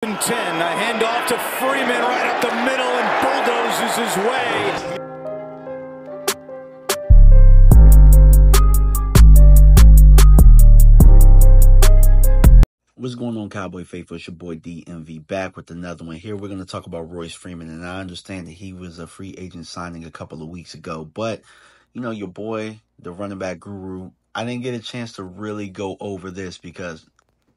10, a handoff to Freeman right up the middle and bulldozes his way. What's going on, Cowboy faithful? It's your boy DMV back with another one. Here we're going to talk about Royce Freeman, and I understand that he was a free agent signing a couple of weeks ago, but your boy, the running back guru, I didn't get a chance to really go over this because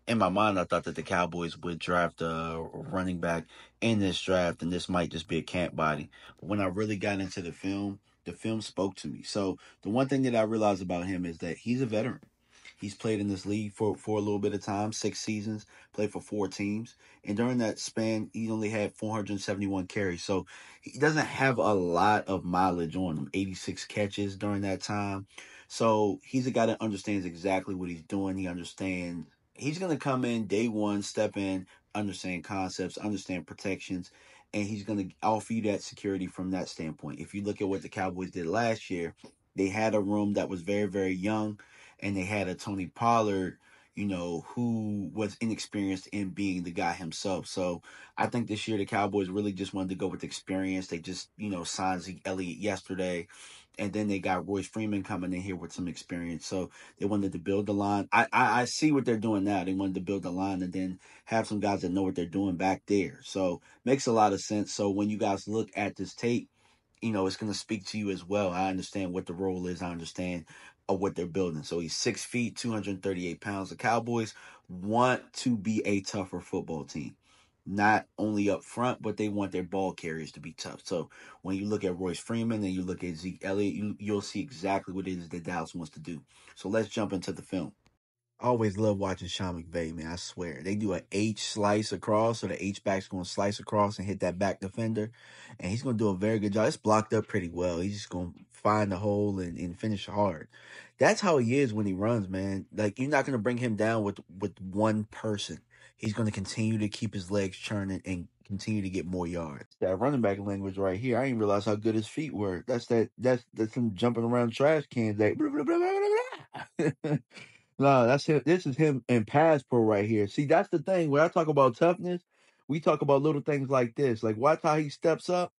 in my mind, I thought that the Cowboys would draft a running back in this draft, and this might just be a camp body. But when I really got into the film spoke to me. So the one thing that I realized about him is that he's a veteran. He's played in this league for a little bit of time, 6 seasons, played for 4 teams. And during that span, he only had 471 carries. So he doesn't have a lot of mileage on him, 86 catches during that time. So he's a guy that understands exactly what he's doing. He's going to come in day one, step in, understand concepts, understand protections, and he's going to offer you that security from that standpoint. If you look at what the Cowboys did last year, they had a room that was very, very young, and they had a Tony Pollard, who was inexperienced in being the guy himself. So I think this year the Cowboys really just wanted to go with experience. They just, signed Zeke Elliott yesterday. And then they got Royce Freeman coming in here with some experience. So they wanted to build the line. I see what they're doing now. They wanted to build the line and then have some guys that know what they're doing back there. So makes a lot of sense. So when you guys look at this tape, it's going to speak to you as well. I understand what the role is. I understand what they're building. So he's 6 feet, 238 pounds. The Cowboys want to be a tougher football team. Not only up front, but they want their ball carriers to be tough. So when you look at Royce Freeman and you look at Zeke Elliott, you'll see exactly what it is that Dallas wants to do. So let's jump into the film. I always love watching Sean McVay, man. I swear. They do an H slice across, so the H back's going to slice across and hit that back defender. And he's going to do a very good job. It's blocked up pretty well. He's just going to find the hole and finish hard. That's how he is when he runs, man. Like, you're not going to bring him down with one person. He's going to continue to keep his legs churning and continue to get more yards. That running back language right here, I didn't realize how good his feet were. That's him jumping around trash cans. Like, blah, blah, blah, blah, blah. No, that's him. This is him in pass pro right here. See, that's the thing. When I talk about toughness, we talk about little things like this. Like, watch how he steps up.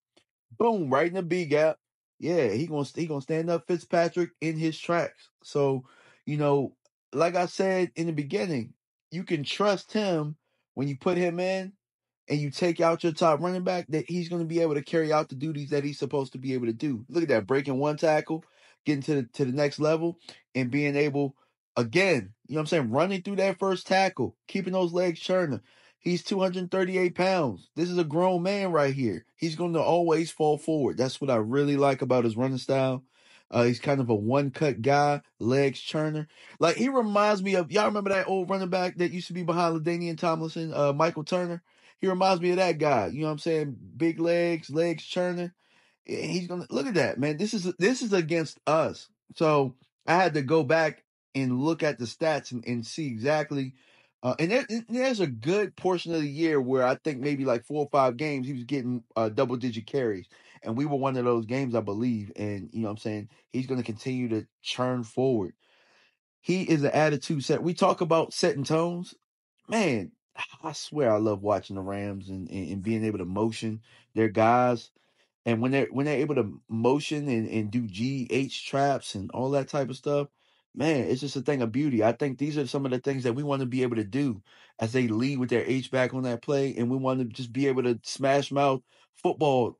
Boom, right in the B gap. Yeah, he gonna stand up Fitzpatrick in his tracks. So, you know, like I said in the beginning, you can trust him when you put him in and you take out your top running back that he's going to be able to carry out the duties that he's supposed to be able to do. Look at that, breaking one tackle, getting to the next level, and being able again, you know what I'm saying, running through that first tackle, keeping those legs churning. He's 238 pounds. This is a grown man right here. He's going to always fall forward. That's what I really like about his running style. He's kind of a one-cut guy, legs churner. Like, he reminds me of, y'all remember that old running back that used to be behind LaDainian Tomlinson, Michael Turner? He reminds me of that guy. You know what I'm saying? Big legs churning. He's gonna look at that, man. This is against us. So I had to go back and look at the stats and see exactly. There's a good portion of the year where I think maybe like 4 or 5 games he was getting double-digit carries, and we were one of those games, I believe. And you know what I'm saying, he's going to continue to churn forward. He is an attitude set. We talk about setting tones, man. I swear I love watching the Rams and being able to motion their guys. And when they're able to motion and do GH traps and all that type of stuff, man, it's just a thing of beauty. I think these are some of the things that we want to be able to do as they lead with their H back on that play, and we want to just be able to smash mouth football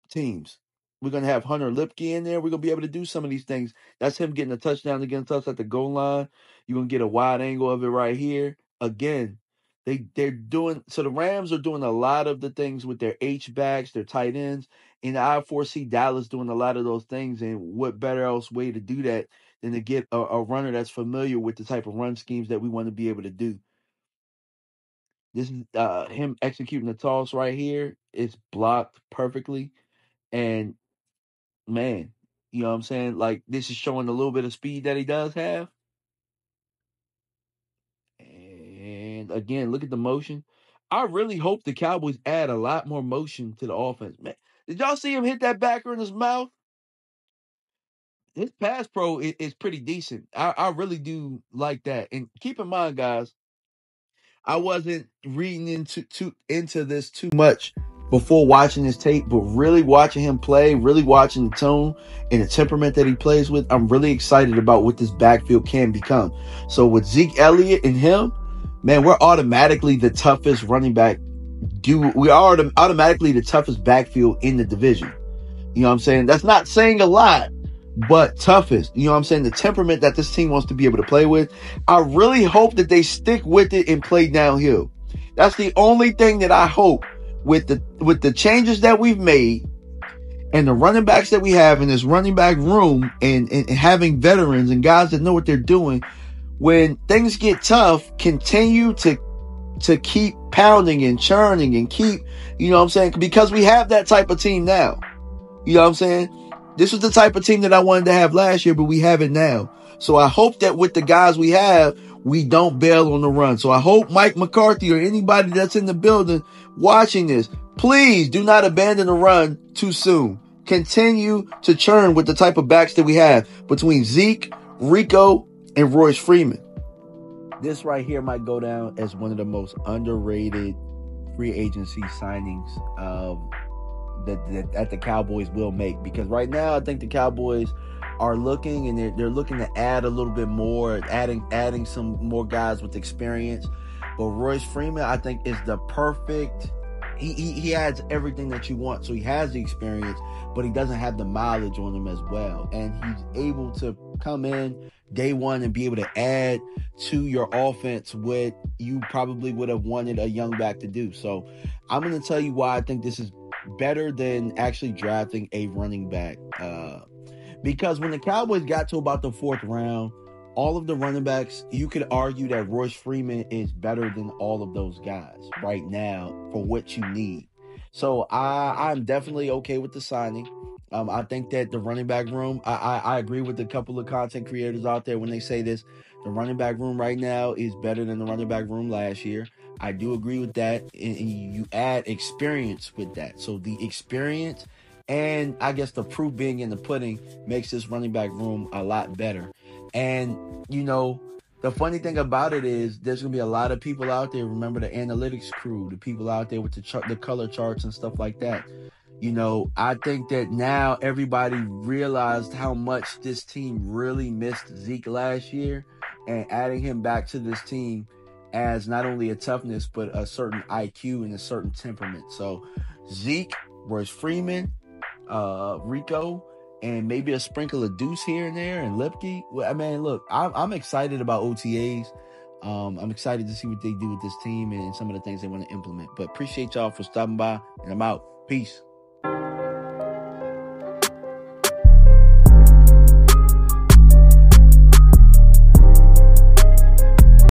teams. We're gonna have Hunter Lipke in there. We're gonna be able to do some of these things. That's him getting a touchdown against us at the goal line. You're gonna get a wide angle of it right here. Again, they're doing so the Rams are doing a lot of the things with their H backs, their tight ends, and I foresee Dallas doing a lot of those things. And what better else way to do that than to get a runner that's familiar with the type of run schemes that we want to be able to do. This is him executing the toss right here. It's blocked perfectly. And man, you know what I'm saying? Like, this is showing a little bit of speed that he does have. And again, look at the motion. I really hope the Cowboys add a lot more motion to the offense. Man, did y'all see him hit that backer in his mouth? His pass pro is pretty decent. I really do like that. And keep in mind, guys, I wasn't reading into this too much before watching this tape, but really watching him play, really watching the tone and the temperament that he plays with, I'm really excited about what this backfield can become. So with Zeke Elliott and him, man, we're automatically the toughest running back. We are automatically the toughest backfield in the division. You know what I'm saying? That's not saying a lot, but toughest. You know what I'm saying? The temperament that this team wants to be able to play with. I really hope that they stick with it and play downhill. That's the only thing that I hope with the changes that we've made and the running backs that we have in this running back room and having veterans and guys that know what they're doing. When things get tough, continue to keep pounding and churning and keep, you know what I'm saying? Because we have that type of team now. You know what I'm saying? This was the type of team that I wanted to have last year, but we have it now. So I hope that with the guys we have, we don't bail on the run. So I hope Mike McCarthy or anybody that's in the building watching this, please do not abandon the run too soon. Continue to churn with the type of backs that we have between Zeke, Rico, and Royce Freeman. This right here might go down as one of the most underrated free agency signings that the Cowboys will make, because right now I think the Cowboys are looking and they're looking to add a little bit more, adding some more guys with experience. But Royce Freeman, I think, is the perfect. He adds everything that you want. So he has the experience, but he doesn't have the mileage on him as well. And he's able to come in day one and be able to add to your offense what you probably would have wanted a young back to do. So I'm going to tell you why I think this is better than actually drafting a running back. Because when the Cowboys got to about the fourth round, all of the running backs, you could argue that Royce Freeman is better than all of those guys right now for what you need. So I'm definitely okay with the signing. I think that the running back room, I agree with a couple of content creators out there when they say this. The running back room right now is better than the running back room last year. I do agree with that. And you add experience with that. So the experience and I guess the proof being in the pudding makes this running back room a lot better. And, you know, the funny thing about it is there's going to be a lot of people out there. Remember the analytics crew, the people out there with the color charts and stuff like that. You know, I think that now everybody realized how much this team really missed Zeke last year, and adding him back to this team as not only a toughness, but a certain IQ and a certain temperament. So Zeke, Royce Freeman, Rico, and maybe a sprinkle of Deuce here and there, and Lipke. Well, I mean, look, I'm excited about OTAs. I'm excited to see what they do with this team and some of the things they want to implement. But appreciate y'all for stopping by, and I'm out. Peace.